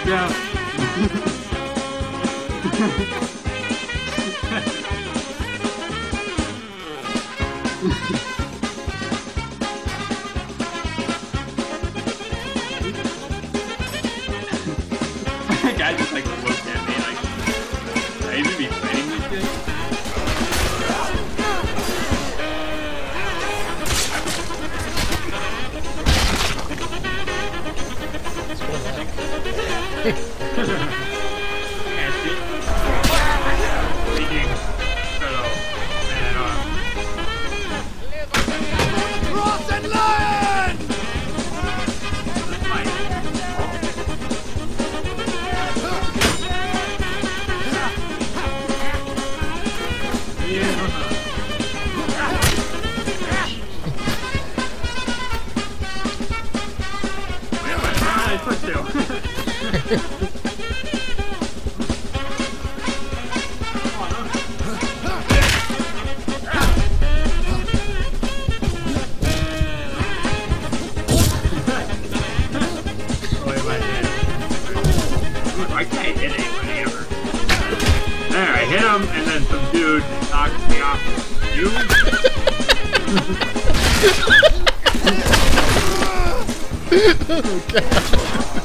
go. The guy just like looked at me like, should I even be fighting this guy? Rotten lion! I can't hit anybody ever. There, I hit him, and then some dude knocks me off. You? Oh, God.